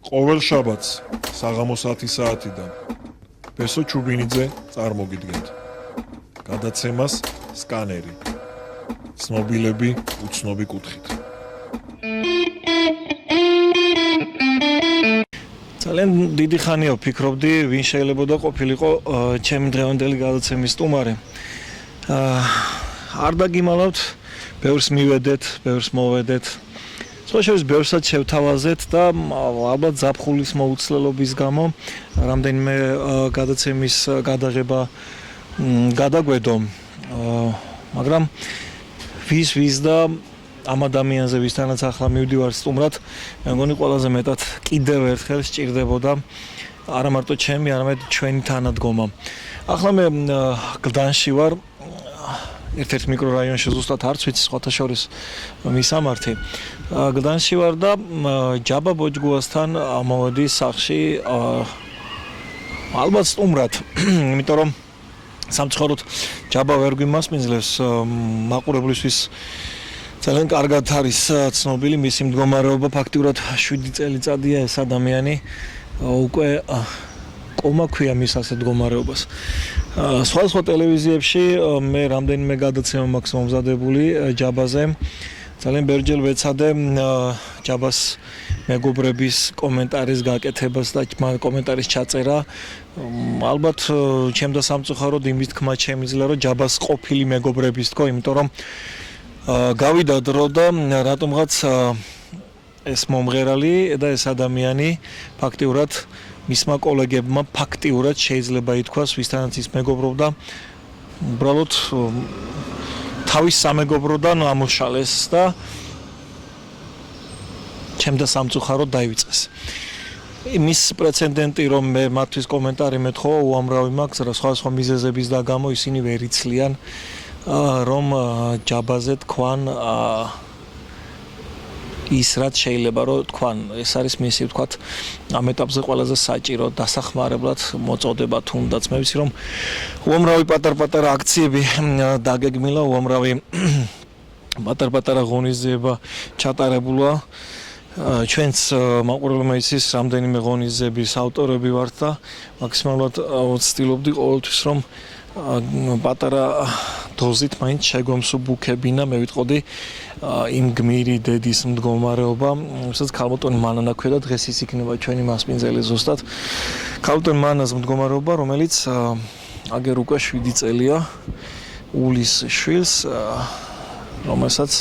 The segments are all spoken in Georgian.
ყოველ შაბათს საღამოს 10 საათიდან ბესო ჩუბინიძე წარმოგიდგენთ გადაცემას სკანერი ცნობილები უცნობი კუთხით. ძალიან დიდი ხანია ვფიქრობდი, ვინ შეიძლება ყოფილიყო ჩემი დღევანდელი გადაცემის სტუმარი. არ დაგიმალავთ, ბევრს მივედეთ, ბევრს მოვედეთ. სწორედ ბევრსაც შევთავაზეთ და ალბათ ზაფხულის მოუცლელობის გამო რამდენიმე გადაცემის გადაღება გადაგვედო. მაგრამ ვის და ამ ადამიანზე ვისთანაც ახლა მივდივარ სტუმრად, მე მგონი ყველაზე მეტად კიდევ ერთხელ სჭირდებოდა არა მარტო ჩემი, არამედ ჩვენი თანადგომა. ახლა მე გლდანში ვარ, ერთ-ერთ მიკრორაიონში ზუსტად არც ვიცი სხვათა შორის მისამართი. გლდანში ვარ და ჯაბა ბოჯგუასთან მოვედი სახლში ალბათ სტუმრად, იმიტომ რომ სამწუხაროდ ჯაბა ვერ გვიმასპინძლებს მაყურებლისთვის ძალიან კარგად არის ცნობილი მისი მდგომარეობა, ფაქტიურად 7 წელიწადია ეს ადამიანი უკვე კომა ქვია მის ასეთ მდგომარეობას. სხვა ტელევიზიებში მე რამდენიმე გადაცემა მაქვს მომზადებული ჯაბაზე. ძალიან ბევრჯერ ვეცადე ჯაბას მეგობრების კომენტარის გაკეთებას და კომენტარის ჩაწერა. ალბათ ჩემდა სამწუხაროდ იმის თქმა შემიძლია, რომ ჯაბას ყოფილი მეგობრების თქო, იმიტომ რომ გავიდა დრო და რატომღაც ეს მომღერალი და ეს ადამიანი ფაქტიურად მისმა კოლეგებმა ფაქტიურად შეიძლება ითქვას, ვისთანაც ის მეგობრობდა, უბრალოდ თავის სამეგობროდან ამოშალეს და ჩემდა სამწუხაროდ დაივიწყეს. იმის პრეცედენტი, რომ მე მათთვის კომენტარი მეთხოვა, უამრავი მაქვს, სხვა მიზეზების და გამო ისინი ვერ იცლიან, რომ ჯაბაზე თქვან ის რაც შეიძლება რომ თქვან, ეს არის მისი ვთქვათ ამ ეტაპზე ყველაზე საჭირო დასახმარებლად მოწოდება თუნდაც. მე ვიცი რომ უამრავი პატარ-პატარა აქციები დაგეგმილა, უამრავი პატარ-პატარა ღონისძიება ჩატარებულა. ჩვენც მაყურებელმა იცის რამდენიმე ღონისძიების ავტორები ვართ და მაქსიმალურად ვცდილობდი ყოველთვის რომ პატარა დოზით მაინც შეგომსუბუქებინა, მე ვიტყოდი იმ გმირი დედის მდგომარეობა, რომელსაც ქალბატონი მანანა ქვია და დღეს ის იქნება ჩვენი მასპინძელი ზუსტად. ქალბატონი მანას მდგომარეობა, რომელიც აგერ უკვე 7 წელია ულის შვილს, რომელსაც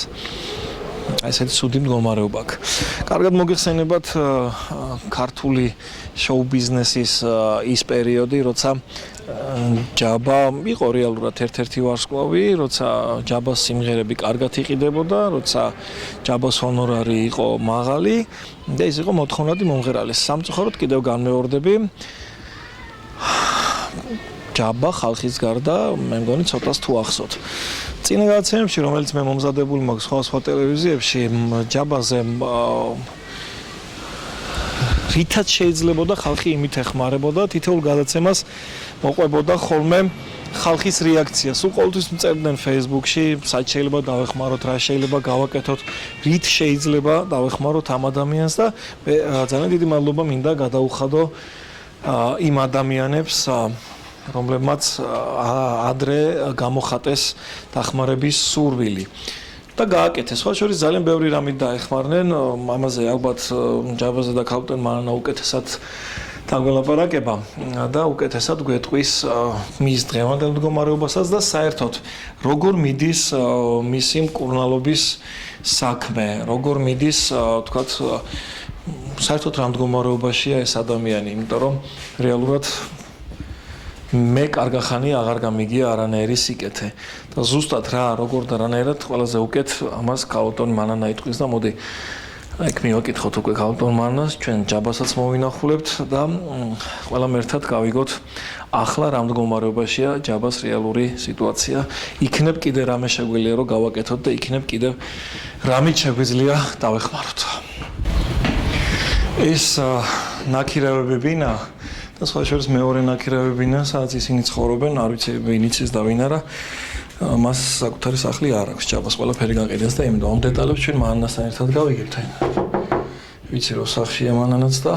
ესეთი ცუდი მდგომარეობა აქვს. კარგად მოგეხსენებათ ქართული შოუ ბიზნესის ის პერიოდი, როცა ჯაბა იყო რეალურად ერთ-ერთი ვარსკვლავი, როცა ჯაბას სიმღერები კარგად იყიდებოდა, როცა ჯაბას ჰონორარი იყო მაღალი და ის იყო მოთხოვნადი მომღერალი. სამწუხაროდ კიდევ განმეორდები, ჯაბა ხალხის გარდა მე მგონი ცოტას თუ ახსოვთ. წინა გადაცემებში, რომელიც მე მომზადებული მაქვს სხვა ტელევიზიებში, ჯაბაზე რითაც შეიძლებოდა ხალხი იმით ეხმარებოდა, თითოეულ გადაცემას მოყვებოდა ხოლმე ხალხის რეაქცია. სულ ყოველთვის მწერდნენ Facebook-ში, საით შეიძლება დავეხმაროთ, რა შეიძლება გავაკეთოთ, რით შეიძლება დავეხმაროთ ამ ადამიანს და ძალიან დიდი მადლობა მინდა გადაუხადო იმ ადამიანებს, რომლებმაც ადრე გამოხატეს დახმარების სურვილი. და გააკეთეს. სხვა შორის ძალიან ბევრი რამით დაეხმარნენ, ამაზე ალბათ ჯაბაზე და ქალბატონ მანანა უკეთესად დაგველაპარაკება და უკეთესად გვეტყვის მის დღევანდელ მდგომარეობასაც და საერთოდ როგორ მიდის მისი მკურნალობის საქმე, როგორ მიდის ვთქვათ საერთოდ რა მდგომარეობაშია ეს ადამიანი, იმიტომ რომ რეალურად მე კარგა ხანი აღარ გამიგია არანაირი სიკეთე და ზუსტად რა როგორ და რანაირად ყველაზე უკეთ ამას ქალბატონ მანანა იტყვის და მოდი აქ მივაკითხოთ უკვე ქალბატონ მანას, ჩვენ ჯაბასაც მოვინახულებთ და ყველამ ერთად გავიგოთ ახლა რა მდგომარეობაშია ჯაბას რეალური სიტუაცია. იქნებ კიდე რამე შეგვიძლია რომ გავაკეთოთ და იქნებ კიდე რამით შეგვიძლია დავეხმაროთ. ეს ნაქირავებებინა და სხვა შორის მეორე ნაქირავებინა, სადაც ისინი ცხოვრობენ, არ ვიცი ვინ იცის და ვინ არა. მას საკუთარი სახლი არ აქვს, ჯაბას ყველაფერი გაყიდეს და იმიტომ ამ დეტალებს ჩვენ მანასთან ერთად გავიგებთ. ვიცი რომ სახშია მანანაც და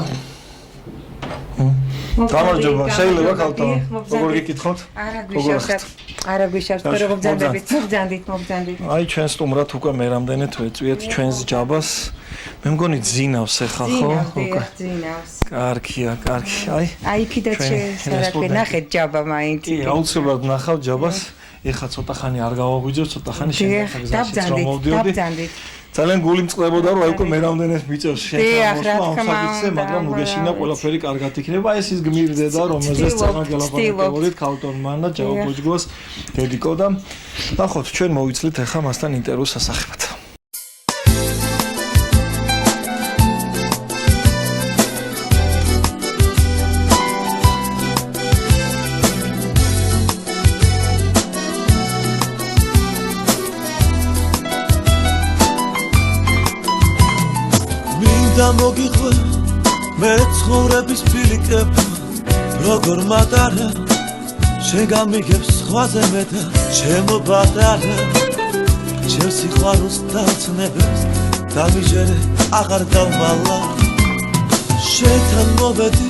გამარჯობა, შეიძლება ქალთან როგორ გიკითხოთ? არა გვიშავთ, როგორ მოგძანდებით. აი ჩვენ სტუმრად უკვე მე რამდენად ვეწვიეთ ჩვენს ჯაბას. მე მგონი ძინავს ახლა ხო? ძინავს. კარგია. აი იქიდან შეიძლება ნახეთ ჯაბა მაინც. კი, აუცილებლად ნახავ ჯაბას. ეხლა ცოტა ხანი არ გავაგვიძებ, ცოტა ხანი დავბძანდით. ძალიან გული მწყდებოდა რომ აი უკვე მე რამდენად მიწევს შენ ამსაგიცე, მაგრამ ნუ გეშინა ყველაფერი კარგად იქნება. ეს ის გმირდება რომელზეც წამაგელაპარაკებოდით ქალტონმან და ჯავაბოჯგოს დედიკოდა. ნახოთ ჩვენ მოვიცლით ახლა მასთან ინტერვიუს ასახებად. და მოგიყვე მე ცხოვრების ფილიკებმა როგორ მატარა შენ გამიგებს სხვაზე მე და ჩემო პატარა ჩემს სიყვარულს დავცნებებს დამიჯერე აღარ დავმალა შენთან მოვედი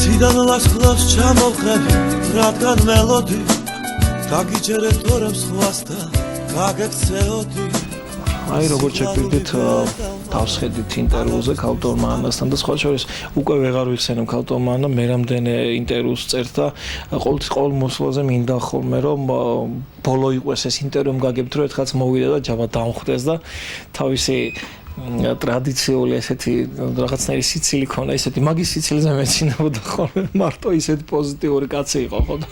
ციდან ლაშქრობს ჩამოვღები რადგან მელოდი გაგიჯერე თორემ სხვასთან გაგექცეოდი აი როგორც შეგვიძლია თავს ხედით ინტერვიუზე ქალტონმანასთან და სხვა შორის უკვე ვეღარ ვიხსენებ ქალტონმანა მე რამდენი ინტერვიუს წერთ და ყოველ მოსვლაზე მინდა ხოლმე რომ ბოლო იყოს ეს ინტერვიუ მგაგებთ რომ ერთხაც მოვიდა და ჯაბა დამხვდეს და თავისი ტრადიციული ესეთი რაღაცნაირი სიცილი ქონა ესეთი მაგის სიცილზე მეცინებოდა ხოლმე მარტო ისეთი პოზიტიური კაცი იყო ხო და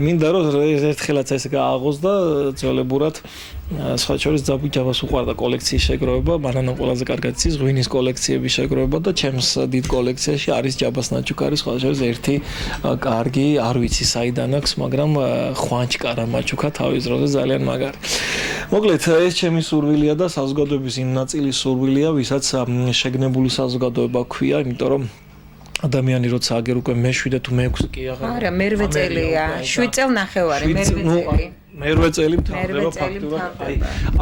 მინდა რომ ერთხელაც ეს გააღოს და ძველებურად სხვა შორის ძაბუჯაბას უყვარდა კოლექციის შეგროვება, მანანამ ყველაზე კარგად იცის ღვინის კოლექციების შეგროვება და ჩემს დიდ კოლექციაში არის ჯაბას ნაჩუქარი, სხვა შორის ერთი კარგი, არ ვიცი საიდან აქვს, მაგრამ ხვანჩკარა მაჩუქა თავის დროზე ძალიან მაგარი. მოკლედ, ეს ჩემი სურვილია და საზოგადოების იმ ნაწილის სურვილია, ვისაც შეგნებული საზოგადოება ქვია, იმიტომ რომ ადამიანი როცა აგერ უკვე მე-7 თუ მე-6 კი აღარ. არა, მე-8 წელია, 7 წელ ნახევარი, მე-8 წელი. მე-8 წელი მთავრდება ფაქტურად. აი,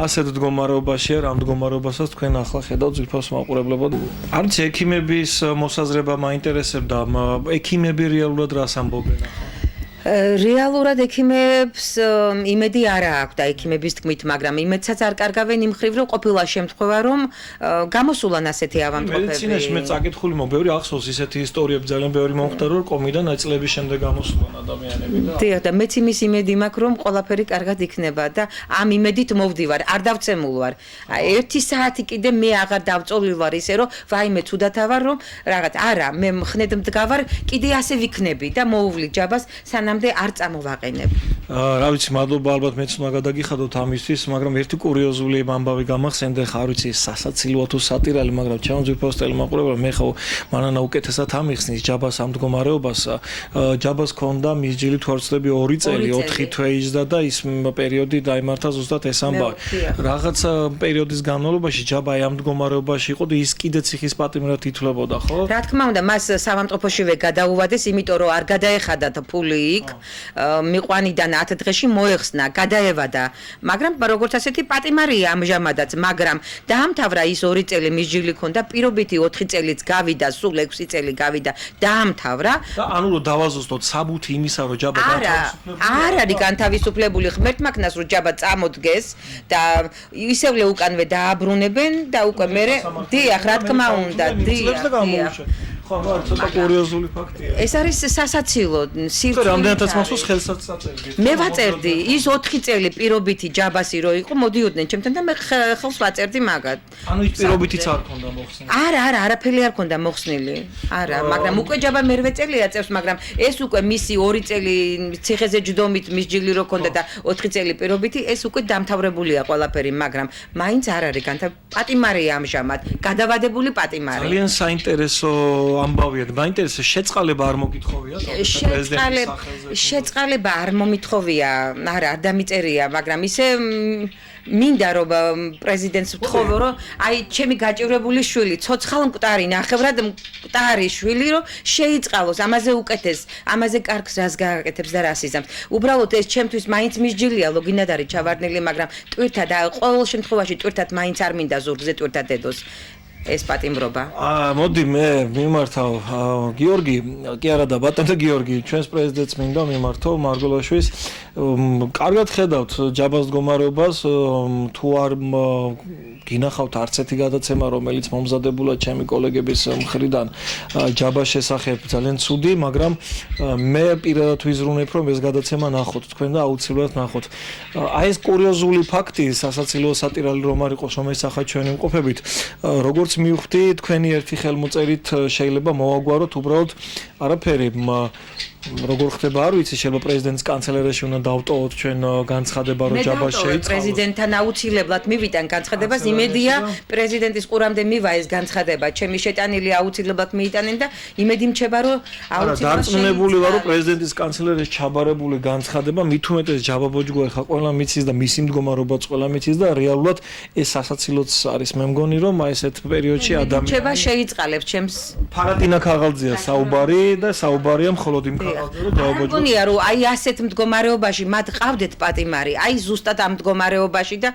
ასეთ მდგომარეობაშია, რა მდგომარეობასაც თქვენ ახლა ხედავთ ძვირფას მაყურებლებად. არც ექიმების მოსაზრება მაინტერესებდა, ექიმები რეალურად რას ამბობენ ახლა? რეალურად ექიმებს იმედი არა აქვს და ექიმების თქმით, მაგრამ იმედსაც არ კარგავენ იმ ხრივ, რომ ყოფილა შემთხვევა, რომ გამოსულან ასეთი ავადმყოფები. მედიცინაში მე წაკითხული მოგბევრი ახსოვს ისეთი ისტორიები ძალიან ბევრი მომხდა, რომ კომიდან ნაწილების შემდეგ გამოსულან ადამიანები და დიახ და მეც იმის იმედი მაქვს, რომ ყველაფერი კარგად იქნება და ამ იმედით მოვდივარ, არ დავცემულ ვარ. 1 საათი კიდე მე აღარ დავწოლილ ვარ ისე, რომ ვაიმე თუდათა ვარ, რომ რაღაც არა, მე მხნედ მდგავარ, კიდე ასე ვიქნები და მოუვლი ჯაბას სანამდე არ წამოვაყენებ. რა ვიცი, მადლობა ალბათ მეც უნდა გადაგიხადოთ ამისთვის, მაგრამ ერთი კურიოზული ამბავი გამახსენდა, ხა არ ვიცი, სასაცილოა თუ სატირალი, მაგრამ ჩემ ძვირფას ტელემაყურებელს მე ხო მანანა უკეთესად ამიხსნის ჯაბას ამ მდგომარეობას. ჯაბას ქონდა მისჯილი თვალწლები 2 წელი, 4 თვე იჯდა და ის პერიოდი დაიმართა ზუსტად ეს ამბავი. რაღაც პერიოდის განმავლობაში ჯაბა ამ მდგომარეობაში იყო და ის კიდე ციხის პატიმრად ითვლებოდა, ხო? რა თქმა უნდა, მას სამამტყოფოშივე გადაუვადეს, იმიტომ რომ არ გადაეხადა ფული იქ. მიყვანიდან 10 დღეში მოეხსნა, გადაევადა, მაგრამ როგორც ასეთი პატიმარია ამჟამადაც, მაგრამ დაამთავრა ის 2 წელი მისჯილი ქონდა, პირობითი 4 წელიც გავიდა, სულ 6 წელი გავიდა, დაამთავრა. და ანუ რომ დავაზუსტოთ საბუთი იმისა, რომ ჯაბა განთავისუფლებული არ არის განთავისუფლებული ღმერთმაკნას, რომ ჯაბა წამოდგეს და ისევლე უკანვე დააბრუნებენ და უკვე მე დიახ, რა თქმა უნდა, დიახ. ხო, ცოტა კურიოზული ფაქტია. ეს არის სასაცილო, სირცული. რამდენადაც მახსოვს ხელსაც წაწერდი. მე ვაწერდი, ის 4 წელი პირობითი ჯაბასი რო იყო, მოდიოდნენ ჩემთან და მე ხელს ვაწერდი მაგად. ანუ ის პირობითიც არ ქონდა მოხსნილი. არა, არაფერი არ ქონდა მოხსნილი. არა, მაგრამ უკვე ჯაბა მე-8 წელია წერს, მაგრამ ეს უკვე მისი 2 წელი ციხეზე ჯდომით მისჯილი რო ქონდა და 4 წელი პირობითი, ეს უკვე დამთავრებულია ყველაფერი, მაგრამ მაინც არ არის პატიმარია ამჟამად, გადავადებული პატიმარი. ძალიან საინტერესო ამბავია და მაინტერესებს შეწყალება არ მოგითხოვია შეწყალება არ მომითხოვია არა არ დამიწერია მაგრამ ისე მინდა რომ პრეზიდენტს ვთხოვო რომ აი ჩემი გაჭირვებული შვილი ცოცხალ მკვდარი ნახევრად მკვდარი შვილი რომ შეიწყალოს ამაზე უკეთეს ამაზე კარგს რას გააკეთებს და რას იზამს უბრალოდ ეს ჩემთვის მაინც მისჯილია ლოგინად არის ჩავარდნილი მაგრამ ტვირთად და ყოველ შემთხვევაში ტვირთად მაინც არ მინდა ზურგზე ტვირთად დედოს ეს პატიმრობა? მოდი მე მიმართავ გიორგი, კი არა და ბატონო გიორგი, ჩვენს პრეზიდენტს მინდა მიმართო მარგველაშვილის. კარგად ხედავთ ჯაბას მდგომარეობას, თუ არ გინახავთ არც ერთი გადაცემა, რომელიც მომზადებულა ჩემი კოლეგების მხრიდან ჯაბას შესახებ ძალიან ცუდი, მაგრამ მე პირადად ვიზრუნებ, რომ ეს გადაცემა ნახოთ თქვენ და აუცილებლად ნახოთ. აი ეს კურიოზული ფაქტი, სასაცილო სატირალი რომ არ იყოს, რომ ესახა ჩვენი მყოფებით, როგორც მივხვდი, თქვენი ერთი ხელმოწერით შეიძლება მოვაგვაროთ უბრალოდ არაფერი. როგორ ხდება არ ვიცი, შეიძლება პრეზიდენტის კანცელერიაში უნდა დავტოვოთ ჩვენ განცხადება, რომ ჯაბას შეიწყალოს. პრეზიდენტთან აუცილებლად მივიტან განცხადებას, იმედია პრეზიდენტის ყურამდე მივა ეს განცხადება. ჩემი შეტანილი აუცილებლად მიიტანენ და იმედი მჩება, რომ აუცილებლად დარწმუნებული ვარ, რომ პრეზიდენტის კანცელერიაში ჩაბარებული განცხადება მით უმეტეს ჯაბა ბოჯგო ეხა ყველა მიცის და მისი მდგომარეობაც ყველა მიცის და რეალურად ეს სასაცილოც არის. მე მგონი, რომ აი ესეთ პერიოდში ადამიანი მჩება შეიწყალებს ჩემს ფარატინა ქაღალძია საუბარი და საუბარია მხოლოდ იმ მგონია რომ აი ასეთ მდგომარეობაში მათ ყავდეთ პატიმარი, აი ზუსტად ამ მდგომარეობაში და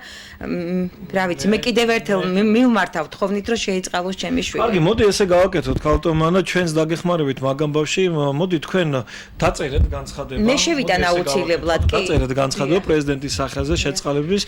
რა ვიცი, მე კიდევ ერთხელ მივმართავ თხოვნით რომ შეიწყალოს ჩემი შვილი. კარგი, მოდი ესე გავაკეთოთ ქალტომანა, ჩვენს დაგეხმარებით მაგ ამბავში, მოდი თქვენ დაწერეთ განცხადება. მე შევიტან აუცილებლად კი. დაწერეთ განცხადება პრეზიდენტის სახელზე შეწყალების,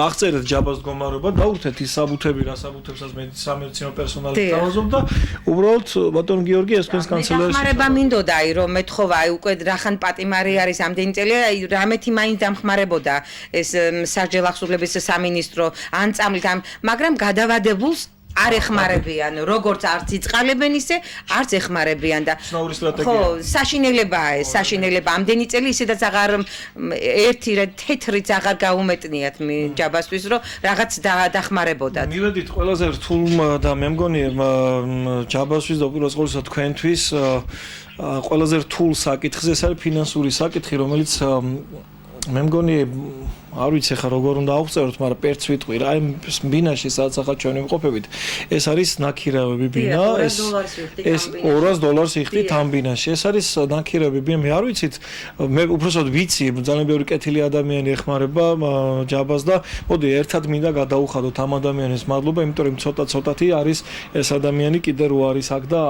აღწერეთ ჯაბას მდგომარეობა, დაურთეთ ის საბუთები, რა საბუთებსაც სამედიცინო პერსონალი თავაზობ და უბრალოდ ბატონ გიორგი ეს თქვენს კანცელერიაში დახმარება მინდოდა აი რომ მეთხოვა აი უკვე რახან პატიმარი არის ამდენი წელი აი რამეთი მაინც დამხმარებოდა ეს სასჯელ ახსოვლების სამინისტრო ან წამლით მაგრამ გადავადებულს არ ეხმარებიან როგორც არც იწყალებენ ისე არც ეხმარებიან და ხო საშინელებაა ეს საშინელება ამდენი წელი ისედაც აღარ ერთი თეთრიც აღარ გაუმეტნიათ ჯაბასთვის რომ რაღაც დახმარებოდათ მივედით ყველაზე რთულ და მე მგონი ჯაბასთვის და უპირველეს ყოვლისა თქვენთვის ყველაზე რთულ საკითხზე ეს არის ფინანსური საკითხი რომელიც მე მგონი არ ვიცი ხა როგორ უნდა ავწეროთ, მაგრამ პერც ვიტყვი რა, აი ბინაში სადაც ახლა ჩვენი მყოფებით. ეს არის ნაქირავები ბინა, ეს $200 იხდით ამ ბინაში. ეს არის ნაქირავები ბინა, მე არ ვიცით, მე უბრალოდ ვიცი, ძალიან ბევრი კეთილი ადამიანი ეხმარება ჯაბას და მოდი ერთად მინდა გადაუხადოთ ამ ადამიანის მადლობა, იმიტომ რომ ცოტა-ცოტათი არის ეს ადამიანი კიდე რო არის აქ და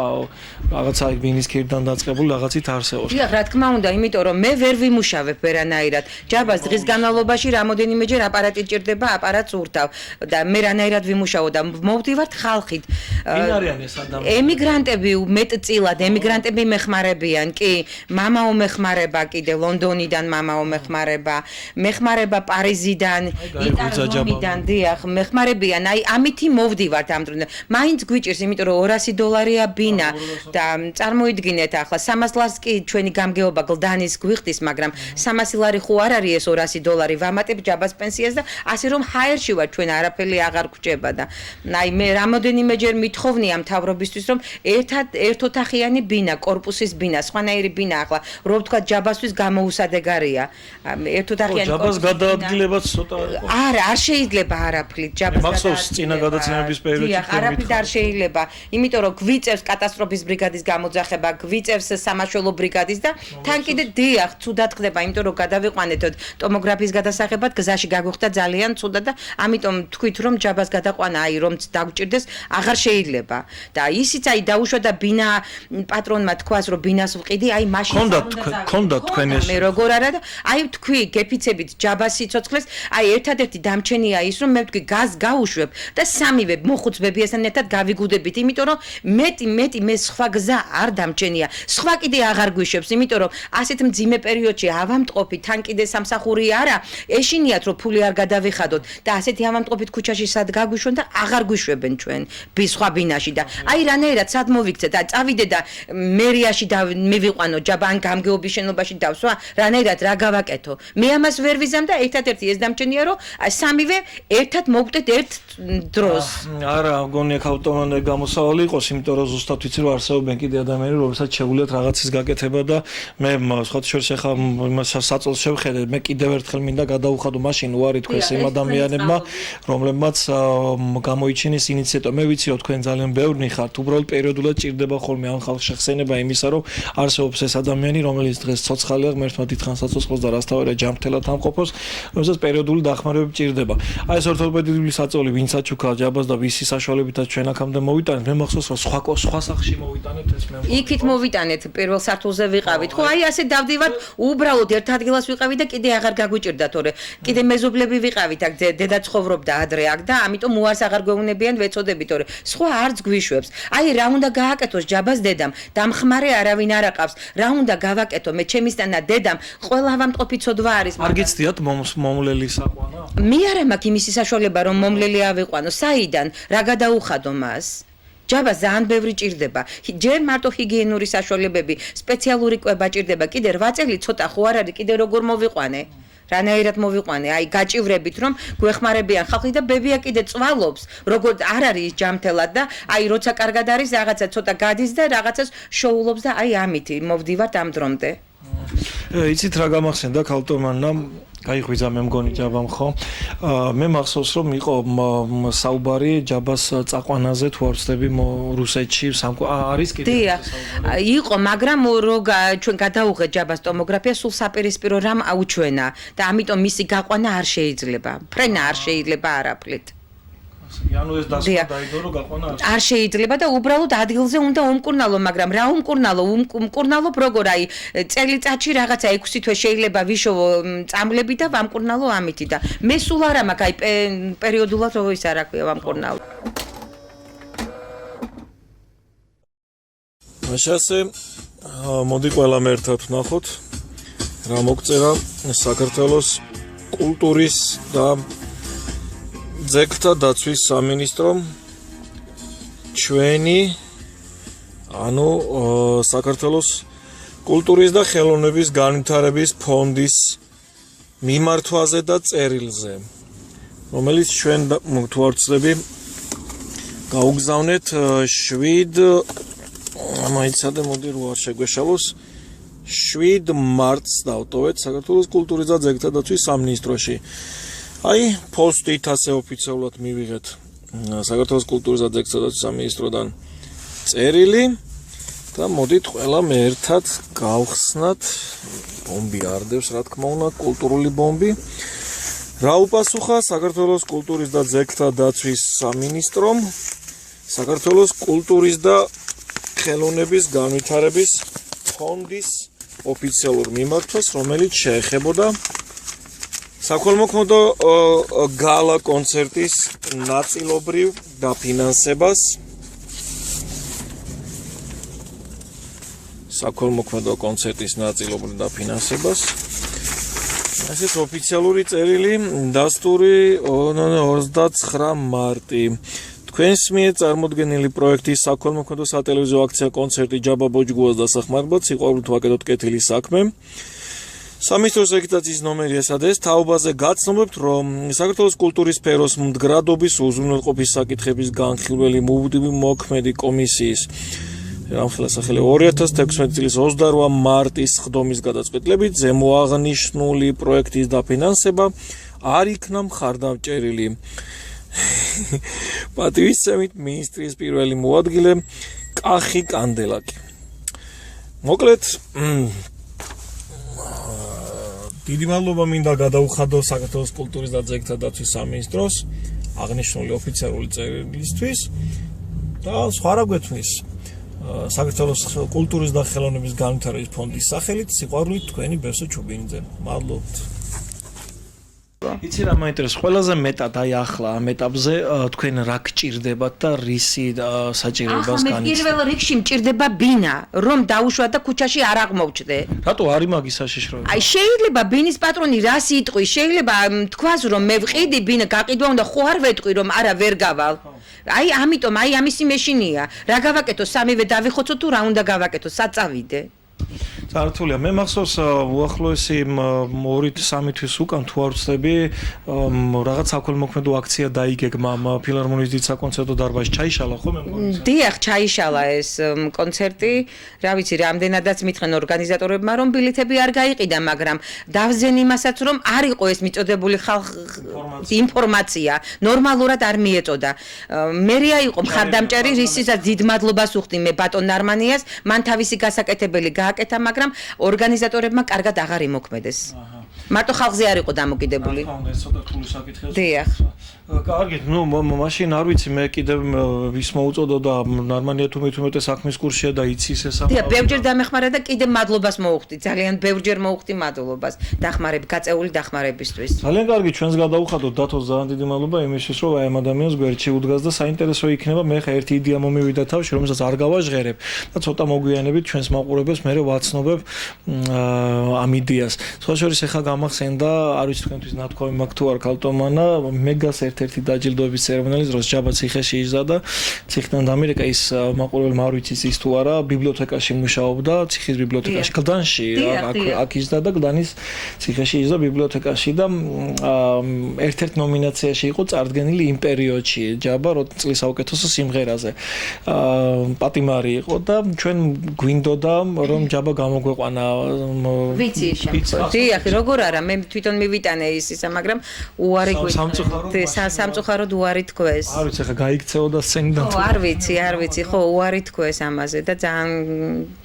რაღაცა ბინის ქირდან დაწყებული რაღაცით არსებობს. დიახ, რა თქმა უნდა, იმიტომ რომ მე ვერ ვიმუშავებ ვერანაირად. ჯაბას დღის განმავლობაში რამოდენიმეჯერ აპარატი ჭირდება, აპარატს ურთავ და მე რანაირად ვიმუშაო და მოვდივართ ხალხით. ვინ არიან ეს ადამიანები? ემიგრანტები მეტწილად, ემიგრანტები მეხმარებიან, კი, მამაო მეხმარება კიდე ლონდონიდან მამაო მეხმარება, მეხმარება პარიზიდან, იტალიიდან, დიახ, მეხმარებიან. აი ამითი მოვდივართ ამ დროინდ. მაინც გვიჭირს, იმიტომ რომ $200 ბინა და წარმოიდგინეთ ახლა 300 ლარს კი ჩვენი გამგეობა გლდანის გვიხდის, მაგრამ 300 ლარი ხო არ არის ეს $200 ვამატებ ჯაბას პენსიას და ასე რომ ჰაერში ვარ ჩვენ არაფერი აღარ გვჭება და აი მე რამოდენიმეჯერ მithოვნია მთავრობისთვის რომ ერთოთახიანი ბინა, корпуსის ბინა, სხვანაირი ბინა ახლა რო ვთქვა ჯაბასთვის გამოუსადეგარია. ერთოთახიანი ჯაბას გადაადგილებაც ცოტა არა, არ შეიძლება არაფრით ჯაბას მახსოვს წინა გადაცემების პერიოდში არაფრით არ შეიძლება, იმიტომ რომ გვიწევს კატასტროფის ბრიგადის გამოძახება, გვიწევს სამაშველო ბრიგადის და თან კიდე დიახ, ცუდად ხდება, იმიტომ რომ გადავიყვანეთოთ ტომოგრაფიის გადასაღებად გზაში გაგვხდა ძალიან ცუდად და ამიტომ თქვით რომ ჯაბას გადაყვანა აი რომ დაგვჭირდეს აღარ შეიძლება და ისიც აი დაუშვა და ბინა პატრონმა თქვას რომ ბინას ვყიდი აი მაშინ ქონდა თქვენ ეს მე როგორ არა და აი თქვი გეფიცებით ჯაბას სიცოცხლეს აი ერთადერთი დამჩენია ის რომ მე ვთქვი გაზ გაუშვებ და სამივე მოხუცბებიასთან ერთად გავიგუდებით იმიტომ რომ მეტი მე სხვა გზა არ დამჩენია სხვა კიდე აღარ გვიშვებს იმიტომ რომ ასეთ მძიმე პერიოდში ავამტყოფი თან კიდე სამსახური არა ეშინიათ რომ ფული არ გადავიხადოთ და ასეთი ავამტყოფით ქუჩაში სად გაგვიშვენ და აღარ გვიშვებენ ჩვენ სხვა ბინაში და აი რანაირად სად მოვიქცეთ და წავიდე და მერიაში და მივიყვანო ჯაბან გამგეობის შენობაში დავსვა რანაირად რა გავაკეთო მე ამას ვერ ვიზამ და ერთადერთი ეს დამჩენია რომ სამივე ერთად მოვკვდეთ ერთ დროს არა მგონია ავტომატურად გამოსავალი იყოს იმიტომ რომ ზუსტად ვიცი რომ არსებობენ კიდე ადამიანები რომელსაც შეუძლიათ რაღაცის გაკეთება და მე სხვა შორის ახლა იმას საწოლს შევხედე მე კიდევ ერთხელ მინდა გადაუხადო მაშინ უარი თქვენს იმ ადამიანებმა, რომლებმაც გამოიჩინეს ინიციატივა. მე ვიცი რომ თქვენ ძალიან ბევრი ხართ, უბრალოდ პერიოდულად ჭირდება ხოლმე ამ ხალხს შეხსენება იმისა, რომ არსებობს ეს ადამიანი, რომელიც დღეს ცოცხალია, ღმერთმა დიდხანს აცოცხლოს და რასთავარია ჯანმრთელად ამყოფოს, რომელსაც პერიოდული დახმარება ჭირდება. აი ეს ორთოპედიული საწოლი ვინცაც უკრავ ჯაბას და ვისი საშუალებითაც ჩვენ აქამდე მოვიტანეთ, მე მახსოვს რომ სხვა სახში მოვიტანეთ ეს მე. იქით მოვიტანეთ, პირველ სართულზე ვიყავით. ხო, აი ასე დავდივართ, უბრალოდ ერთ ადგილას ვიყავით და კიდე აღარ გაგვიჭირდა, თორე კიდე მეზობლები ვიყავით აქ, დედა ცხოვრობდა ადრე აქ და ამიტომ უარს აღარ გვეუბნებიან, ვეწოდებით, თორე სხვა არც გვიშვებს. აი რა უნდა გააკეთოს ჯაბას დედამ, დამხმარე არავინ არ აყავს. რა უნდა გავაკეთო მე ჩემისთანა დედამ, ყველა ავამტყოფი ცოდვა არის. არ გიცდიათ მომლელი საყვანა? მე არ მაქვს იმისი საშუალება რომ მომლელი ავიყვანო, საიდან, რა გადაუხადო მას? ჯაბას ძალიან ბევრი ჭირდება. ჯერ მარტო ჰიგიენური საშუალებები, სპეციალური კვება ჭირდება. კიდე 8 წელი ცოტა ხო არ არის, კიდე როგორ მოვიყვანე? რანაირად მოვიყვანე? აი გაჭივრებით რომ გვეხმარებიან ხალხი და ბებია კიდე წვალობს, როგორც არ არის ჯამთელად და აი როცა კარგად არის რაღაცა ცოტა გადის და რაღაცას შოულობს და აი ამით მოვდივართ ამ დრომდე. იცით რა გამახსენდა ქალტომანნა? გაიღვიძა მე მგონი ჯაბამ ხო? მე მახსოვს რომ იყო საუბარი ჯაბას წაყვანაზე თუ არ ვცდები რუსეთში არის კიდე? დიახ, იყო, მაგრამ ჩვენ გადაუღეთ ჯაბას ტომოგრაფია, სულ საპირისპირო რამ აუჩვენა და ამიტომ მისი გაყვანა არ შეიძლება. ფრენა არ შეიძლება არაფრით. ანუ ეს დასკვნა დაიდო რომ გაყვანა არ შეიძლება და უბრალოდ ადგილზე უნდა უმკურნალო, მაგრამ რა უმკურნალო როგორ აი წელიწადში რაღაცა 6 თვე შეიძლება ვიშოვო წამლები და ვამკურნალო ამითი და მე სულ არ მაქვს აი პერიოდულად რო ის არ აქვია ვამკურნალო. მაშასე მოდი ყველამ ერთად ვნახოთ რა მოგწერა საქართველოს კულტურის და ძეგლთა დაცვის სამინისტრომ ჩვენი ანუ საქართველოს კულტურის და ხელოვნების განვითარების ფონდის მიმართვაზე და წერილზე, რომელიც ჩვენ თუ არ ვცდები გაუგზავნეთ 7 მაიცადე მოდი რო არ შეგვეშალოს 7 მარტს დავტოვეთ საქართველოს კულტურის და ძეგლთა დაცვის სამინისტროში. აი, პოსტით ასე ოფიციალურად მივიღეთ საქართველოს კულტურის და ძეგლთა დაცვის სამინისტროდან წერილი და მოდით ყველამ ერთად გავხსნათ ბომბი არდევს, რა თქმა უნდა, კულტურული ბომბი. რა უპასუხა საქართველოს კულტურის და ძეგლთა დაცვის სამინისტრომ საქართველოს კულტურის და ხელოვნების განვითარების ფონდის ოფიციალურ მიმართვას, რომელიც შეეხებოდა საქველმოქმედო გალა კონცერტის ნაწილობრივ დაფინანსებას. საქველმოქმედო კონცერტის ნაწილობრივ დაფინანსებას. ესეც ოფიციალური წერილი, დასტური 29 მარტი. თქვენს მიერ წარმოდგენილი პროექტის საქველმოქმედო სატელევიზიო აქცია კონცერტი ჯაბა ბოჯგუას დასახმარებლად სიყვარულით ვაკეთოთ კეთილი საქმე. სამინისტროს რეგისტრაციის ნომერი ესა და ეს თაობაზე გაცნობებთ, რომ საქართველოს კულტურის სფეროს მდგრადობის უზრუნველყოფის საკითხების განხილველი მოქმედი კომისიის რამხელა-სახელი 2016 წლის 28 მარტის ხდომის გადაწყვეტილებით ზემოაღნიშნული პროექტის დაფინანსება არ იქნა მხარდამჭერილი. პატივისცემით მინისტრის პირველი მოადგილე კახი კანდელაკი. მოკლედ დიდი მადლობა მინდა გადაუხადო საქართველოს კულტურის და ძეგლთა დაცვის სამინისტროს აღნიშნული ოფიციალური წერილისთვის და სხვა რა გვეთმის საქართველოს კულტურის და ხელოვნების განვითარების ფონდის სახელით სიყვარულით თქვენი ბესო ჩუბინიძე. მადლობთ. იცი რა მაინტერესებს ყველაზე მეტად აი ახლა ამ ეტაპზე თქვენ რა გჭირდებათ და რისი საჭიროებას განიცდით? ახლა პირველ რიგში მჭირდება ბინა, რომ დაუშვათ და ქუჩაში არ აღმოვჩდე. რატო არის მაგის საშიშროება? აი შეიძლება ბინის პატრონი რას იტყვი, შეიძლება თქვას რომ მე ვყიდი ბინა გაყიდვა უნდა, ხო არ ვეტყვი რომ არა ვერ გავალ. აი ამიტომ აი ამისი მეშინია. რა გავაკეთო, სამივე დავიხოცო თუ რა უნდა გავაკეთო, საწავიდე. სართულია მე მახსოვს უახლოესი 2-3 თვის უკან თუ არ ვცდები რაღაც საქველმოქმედო აქცია დაიგეგმა ფილარმონიის დიდ საკონცერტო დარბაზში ჩაიშალა ხო მე მგონი დიახ ჩაიშალა ეს კონცერტი რა ვიცი რამდენადაც მითხრენ ორგანიზატორებმა რომ ბილეთები არ გაიყიდა მაგრამ დავზენ იმასაც რომ არ იყო ეს მიწოდებული ინფორმაცია ნორმალურად არ მიეწოდა მერია იყო მხარდამჭერი რისთვისაც დიდ მადლობას ვუხდი მე ბატონ ნარმანიას მან თავისი გასაკეთებელი გააკეთა მაგრამ ორგანიზატორებმა კარგად აღარ იმოქმედეს მარტო ხალხზე არ იყო დამოკიდებული ეს ცოტა რთული საკითხია დიახ კარგით ნუ მაშინ არ ვიცი მე კიდევ ვის მოუწოდოდა ნარმანია თუ მეთუმეტე საქმის კურსია და იცის ესა დიახ ბევრჯერ დამეხმარა და კიდევ მადლობას მოუხდი ძალიან ბევრჯერ მოუხდი მადლობას დახმარები გაწეული დახმარებისთვის ძალიან კარგი ჩვენს გადაუხადოთ დათოს ძალიან დიდი მადლობა იმისთვის რომ აი ამ ადამიანს გვერდში უდგას და საინტერესო იქნება მე ხა ერთი იდეა მომივიდა თავში რომელსაც არ გავაჟღერებ და ცოტა მოგვიანებით ჩვენს მაყურებელს მე ვაცნობებ ამ იდეას სხვა შორის ხა გამახსენდა არ ვიცი თქვენთვის ნათქვამი მაქვს თუ არ ქალტომანა მეგას ერთ-ერთი დაჯილდოების ცერემონიალის დროს ჯაბა ციხეში იზრდა ციხიდან დამირეკა ის მაყურებელმა არ ვიცის ის თუ არა ბიბლიოთეკაში მუშაობდა ციხის ბიბლიოთეკაში გლდანში აქ იზრდა და გლდანის ციხეში იზრდა ბიბლიოთეკაში და ერთ-ერთ ნომინაციაში იყო წარდგენილი იმ პერიოდში ჯაბა წლის საუკეთესო სიმღერაზე პატიმარი იყო და ჩვენ გვინდოდა რომ ჯაბა გამოგვეყვანა ვიცი დიახ როგორ არა მე თვითონ მივიტანე ისა მაგრამ უარი სამწუხაროდ უარი თქويس არ ვიცი ხა გაიქცეოდა სცენიდან არ ვიცი ხო უარი თქويس ამაზე და ძალიან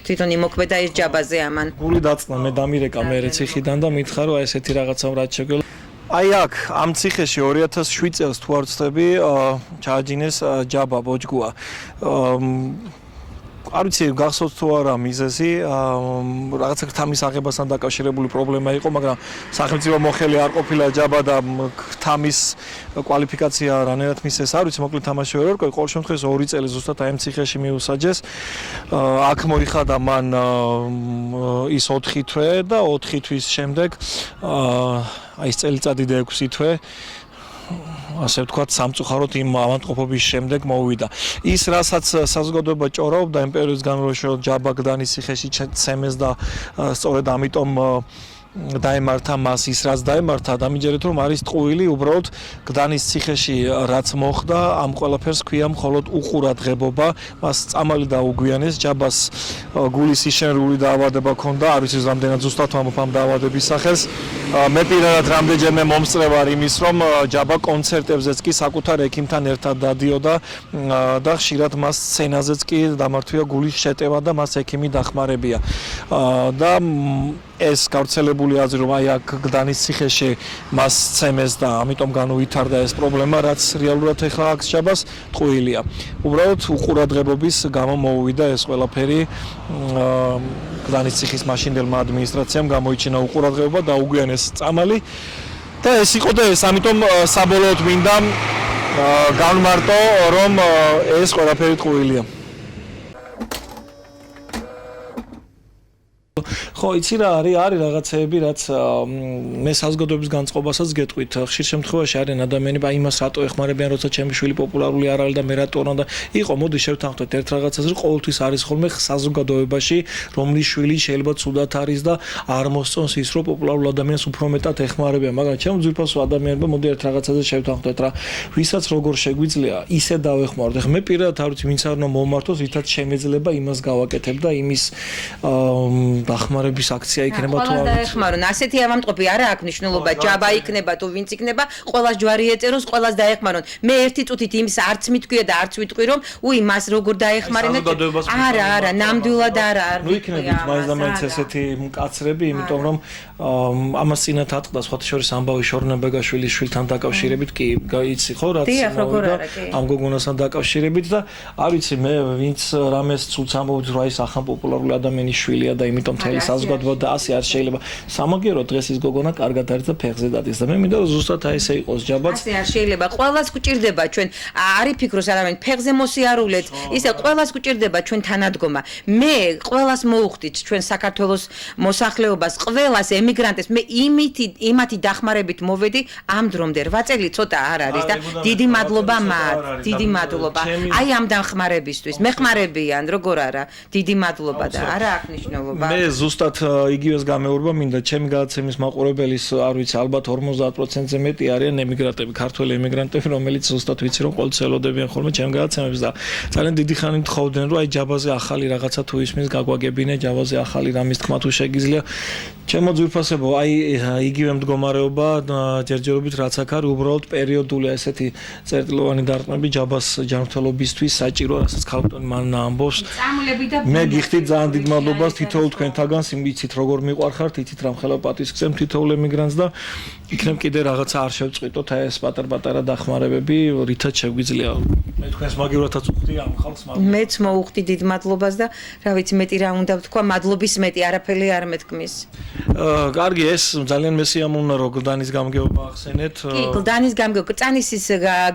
თვითონ იმოქმედა ეს ჯაბაზე ამან გული დაწნა მე დამირეკა მე ციხიდან და მითხრა რომ ესეთი რაღაცა რაც შეგველა აი აქ ამ ციხეში 2007 წელს თუ არ ვცდები ჩააჯინეს ჯაბა ბოჯგუა არ ვიცი გახსოვთ თუ არა მიზეზი რაღაცა თამის აღებასთან დაკავშირებული პრობლემა იყო მაგრამ სახელმწიფო მოხელი არ ყოფილა ჯაბა და თამის კვალიფიკაცია რანაირად მისცეს არ ვიცი მოკლედ თამაში ვერ ვერკვე ყოველ შემთხვევაში 2 წელი ზუსტად აი ამ ციხეში მიუსაჯეს აქ მოიხადა მან ის 4 თვე და 4 თვის შემდეგ აი ეს წელიწადი და 6 თვე ასე ვთქვათ სამწუხაროდ იმ ავადმყოფობის შემდეგ მოვიდა ის რასაც საზოგადოება ჭორაობდა იმ პერიოდის განმავლობაში ჯაბა გლდანის ციხეში ცემეს და სწორედ ამიტომ დაემართა მას ის რაც დაემართა დამიჯერეთ რომ არის ტყუილი უბრალოდ გლდანის ციხეში რაც მოხდა ამ ყველაფერს ქვია მხოლოდ უყურადღებობა მას წამალი დაუგვიანეს ჯაბას გულის ისენრული დაავადება ჰქონდა არ ვიცი რამდენად ზუსტად ვამბობ ამ დაავადების სახელს მე პირადად რამდენჯერმე მომსწრე ვარ იმის რომ ჯაბა კონცერტებზეც კი საკუთარ ექიმთან ერთად დადიოდა და ხშირად მას სცენაზეც კი დამართვია გულის შეტევა და მას ექიმი დახმარებია და ეს გავრცელებული აზრი რომ აი აქ გლდანის ციხეში მას ცემეს და ამიტომ განუვითარდა ეს პრობლემა რაც რეალურად ეხლა აქ ჯაბას ტყუილია უბრალოდ უყურადღებობის გამო მოუვიდა ეს ყველაფერი გლდანის ციხის მაშინდელმა ადმინისტრაციამ გამოიჩინა უყურადღება და უგვიანეს წამალი და ეს იყო და ეს ამიტომ საბოლოოდ მინდა განმარტო რომ ეს ყველაფერი ტყუილია ხო იცი რა არის რაღაცეები რაც მე საზოგადოების განწყობასაც გეტყვით ხშირ შემთხვევაში არიან ადამიანები აი იმას რატო ეხმარებიან როცა ჩემი შვილი პოპულარული არ არის და მე რატო უნდა იყო მოდი შევთანხმდეთ ერთ რაღაცაზე ყოველთვის არის ხოლმე საზოგადოებაში რომლის შვილი შეიძლება ცუდად არის და არ მოსწონს ის რომ პოპულარულ ადამიანს უფრო მეტად ეხმარებიან მაგრამ ჩემ ძვირფასო ადამიანებმა მოდი ერთ რაღაცაზე შევთანხმდეთ რა ვისაც როგორ შეგვიძლია ისე დავეხმაროთ ახლა მე პირადად არ ვიცი ვინც არ უნდა მომართოს ვითაც შემეძლება იმას გავაკეთებ და იმის დახმარების აქცია იქნება თუ არა. დაეხმარონ. ასეთი ავადმყოფი არა აქვს მნიშვნელობა. ჯაბა იქნება თუ ვინც იქნება, ყველას ჯვარი ეწეროს, ყველას დაეხმარონ. მე ერთი წუთით იმის არც მითქვია და არც ვიტყვი რომ, უი, მას როგორ დაეხმარენ და არა, ნამდვილად არა. ნუ იქნებით მაინც და მაინც ესეთი მკაცრები, იმიტომ რომ ამას წინათ ატყდა სხვათა შორის ამბავი შორნაბეგაშვილის შვილთან დაკავშირებით, კი, იცი ხო, რაც ამ გოგონასთან დაკავშირებით და არ ვიცი მე ვინც რამეს ცუც ამბობს რა ის ახალ პოპულარული ადამიანის შვილია და იმიტომ მთელი საზოგადოება და ასე არ შეიძლება სამაგერო დღეს ის გოგონა კარგად არის და ფეხზე დადის და მე მინდა რომ ზუსტად აი ესე იყოს ჯაბაც ასე არ შეიძლება ყველას გვჭირდება ჩვენ არი ფიქროს არავინ ფეხზე მოსიარულეთ ისე ყველას გვჭირდება ჩვენ თანადგომა მე ყველას მოუხდით ჩვენ საქართველოს მოსახლეობას ყველას ემიგრანტებს მე იმათი დახმარებით მოვედი ამ დრომდე 8 წელი ცოტა არ არის და დიდი მადლობა მათ დიდი მადლობა აი ამ დახმარებისთვის მეხმარებიან როგორ არა დიდი მადლობა და არა აქვს მნიშვნელობა მე ზუსტად ზუსტად იგივეს გამეორება მინდა ჩემი გადაცემის მაყურებელის არ ვიცი ალბათ 50%-ზე მეტი არიან ემიგრანტები, ქართველი ემიგრანტები, რომელიც ზუსტად ვიცი რომ ყოველთვის ელოდებიან ხოლმე ჩემ გადაცემებს და ძალიან დიდი ხანი თხოვდნენ რომ აი ჯაბაზე ახალი რაღაცა თუ ისმის გაგვაგებინე, ჯაბაზე ახალი რამის თქმა თუ შეგიძლია. ჩემო ძვირფასებო, აი იგივე მდგომარეობა ჯერჯერობით რაც აქ არის, უბრალოდ პერიოდული ესეთი წერტილოვანი დარტყმები ჯაბას ჯანმრთელობისთვის საჭირო, რასაც ქალბატონი მან ამბობს. მე გიხდით ძალიან დიდ მადლობას თითოეულ თქვენთაგანს, იმიცით როგორ მიყვარხართ, იცით რამ ხელა პატისხსენ თითოეულ ემიგრანტს და იქნებ კიდე რაღაცა არ შევწყვიტოთ აი ეს პატარ-პატარა დახმარებები, რითაც შეგვიძლია. მე თქვენს მაგივრათაც უხდი ამ ხალხს მადლობა. მეც მოუხდი დიდ მადლობას და რა ვიცი მეტი რა უნდა ვთქვა, მადლობის მეტი არაფერი არ მეთქმის. კარგი, ეს ძალიან მესიამოვნა რო გლდანის გამგეობა ახსენეთ. კი, გლდანის გამგეობა, წანისის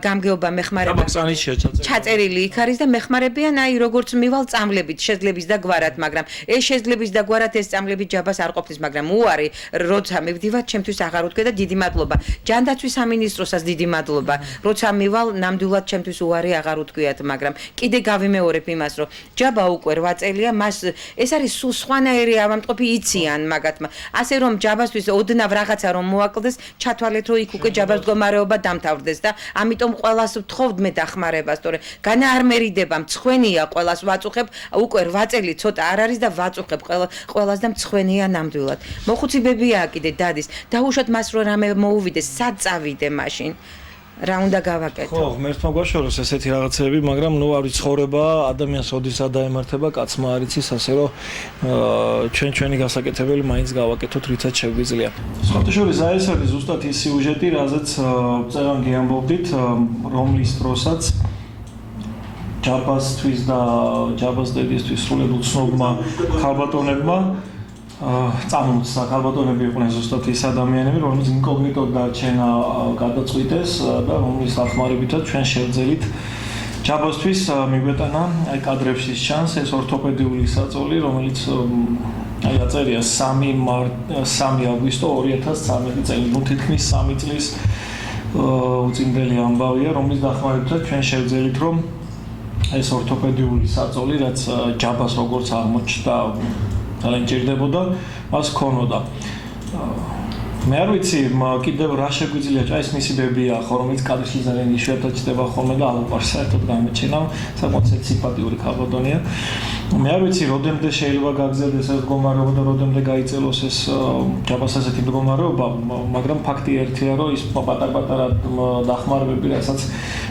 გამგეობა მეხმარება. წანისშია ჩაწერილი იქ არის და მეხმარებიან აი როგორც მივალ წამლებით, შეძლების და გვარად, მაგრამ ეს შეძლების და გვარად ეს წამლები ჯაბას არ ყოფნის, მაგრამ უარი, როცა მივდივარ, ჩემთვის აღარ უთქვა და დიდი მადლობა. ჯანდაცვის სამინისტროსაც დიდი მადლობა. როცა მივალ, ნამდვილად ჩემთვის უარი აღარ უთქვიათ, მაგრამ კიდე გავიმეორებ იმას, რომ ჯაბა უკვე 8 წელია, მას ეს არის სულ სხვანაირი ავადმყოფი იციან მაგათმა. ასე რომ ჯაბასთვის ოდნავ რაღაცა რომ მოაკლდეს, ჩათვალეთ რომ იქ უკვე ჯაბას მდგომარეობა დამთავრდეს და ამიტომ ყველას ვთხოვთ მე დახმარებას, თორე განა არ მერიდება, მცხვენია ყველას ვაწუხებ, უკვე 8 წელი ცოტა არ არის და ვაწუხებ ყველას და მცხვენია ნამდვილად. მოხუცებებია კიდე დადის, დაუშვათ მას რომ რამე მოუვიდეს, სად წავიდე მაშინ. რა უნდა გავაკეთო? ხო, ღმერთმა გვაშოროს ესეთი რაღაცები, მაგრამ ნუ არ ვიცხოვრება ადამიანს ოდისა დაემართება, კაცმა არ იცის, ასე რომ ჩვენი გასაკეთებელი მაინც გავაკეთოთ, რითაც შეგვიძლია. სხვათაშორის აი ეს არის ზუსტად ის სიუჟეტი, რაზეც წერანგი ამბობდით, რომლის დროსაც ჯაბასთვის და ჯაბას დედისთვის სრულად უცნობმა ქალბატონებმა წამოუცა ქალბატონები იყვნენ ზუსტად ის ადამიანები, რომლებიც ინკოგნიტოდ დარჩენა გადაწყვიტეს და რომლის დახმარებითაც ჩვენ შევძელით ჯაბასთვის მიგვეტანა აი კადრებში ჩანს ეს ორთოპედიული საწოლი, რომელიც აი აწერია 3 აგვისტო 2013 წელი, ნუ თითქმის 3 წლის უწინდელი ამბავია, რომლის დახმარებითაც ჩვენ შევძელით რომ ეს ორთოპედიული საწოლი, რაც ჯაბას როგორც აღმოჩნდა ძალიან ჭირდებოდა, მას ქონოდა. მე არ ვიცი, კიდევ რა შეგვიძლია, ეს მისი ბებია ხო, რომელიც კადრში ძალიან იშვიათად ჩდება ხოლმე და ალუყარს საერთოდ გამეჩენავ, საკმაოდ სიმპათიური ქალბატონია. მე არ ვიცი, რამდენიმდე შეიძლება გაგრძელდეს ეს მდგომარეობა და რამდენიმდე გაიწელოს ეს ჯაბას ასეთი მდგომარეობა, მაგრამ ფაქტი ერთია, რომ ის პატარ-პატარა დახმარებები, რასაც